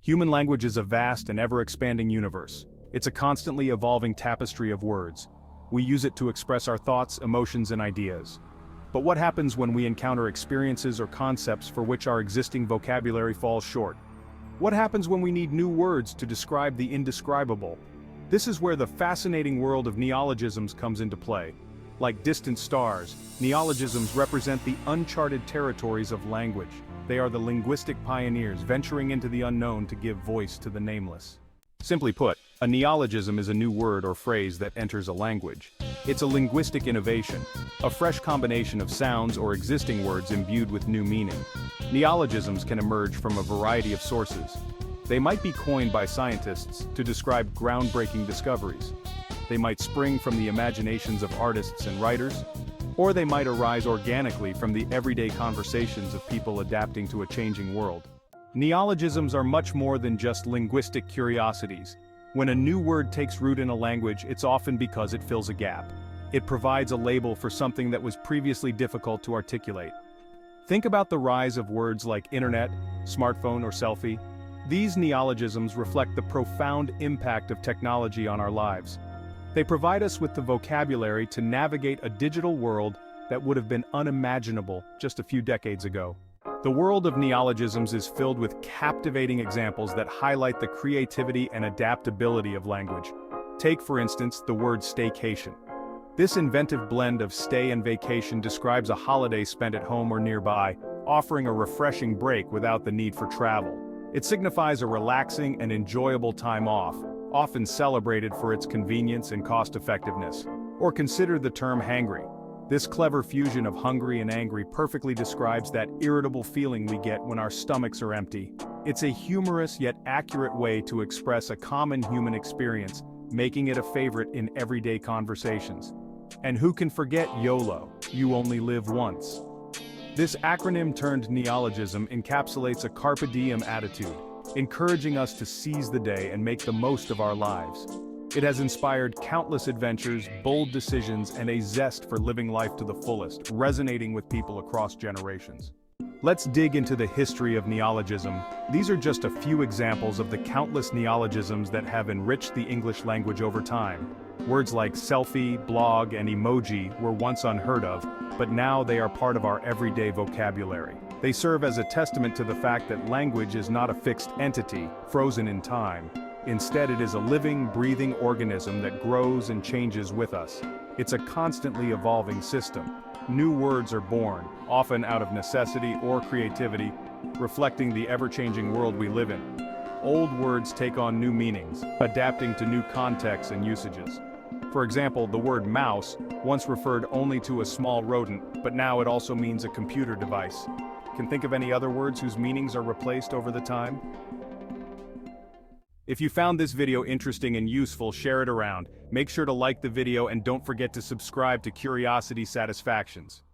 Human language is a vast and ever-expanding universe. It's a constantly evolving tapestry of words. We use it to express our thoughts, emotions, and ideas. But what happens when we encounter experiences or concepts for which our existing vocabulary falls short? What happens when we need new words to describe the indescribable? This is where the fascinating world of neologisms comes into play. Like distant stars, neologisms represent the uncharted territories of language. They are the linguistic pioneers venturing into the unknown to give voice to the nameless. Simply put, a neologism is a new word or phrase that enters a language. It's a linguistic innovation, a fresh combination of sounds or existing words imbued with new meaning. Neologisms can emerge from a variety of sources. They might be coined by scientists to describe groundbreaking discoveries. They might spring from the imaginations of artists and writers, or they might arise organically from the everyday conversations of people adapting to a changing world. Neologisms are much more than just linguistic curiosities. When a new word takes root in a language, it's often because it fills a gap. It provides a label for something that was previously difficult to articulate. Think about the rise of words like internet, smartphone, or selfie. These neologisms reflect the profound impact of technology on our lives. They provide us with the vocabulary to navigate a digital world that would have been unimaginable just a few decades ago. The world of neologisms is filled with captivating examples that highlight the creativity and adaptability of language. Take, for instance, the word staycation. This inventive blend of stay and vacation describes a holiday spent at home or nearby, offering a refreshing break without the need for travel. It signifies a relaxing and enjoyable time off, often celebrated for its convenience and cost-effectiveness. Or consider the term hangry. This clever fusion of hungry and angry perfectly describes that irritable feeling we get when our stomachs are empty. It's a humorous yet accurate way to express a common human experience, making it a favorite in everyday conversations. And who can forget YOLO, you only live once? This acronym-turned neologism encapsulates a carpe diem attitude, encouraging us to seize the day and make the most of our lives. It has inspired countless adventures, bold decisions, and a zest for living life to the fullest, resonating with people across generations. Let's dig into the history of neologism. These are just a few examples of the countless neologisms that have enriched the English language over time. Words like selfie, blog, and emoji were once unheard of, but now they are part of our everyday vocabulary. They serve as a testament to the fact that language is not a fixed entity, frozen in time. Instead, it is a living, breathing organism that grows and changes with us. It's a constantly evolving system. New words are born, often out of necessity or creativity, reflecting the ever-changing world we live in. Old words take on new meanings, adapting to new contexts and usages. For example, the word mouse once referred only to a small rodent, but now it also means a computer device. Can think of any other words whose meanings are replaced over the time? If you found this video interesting and useful, share it around. Make sure to like the video and don't forget to subscribe to Curiosity Satisfactions.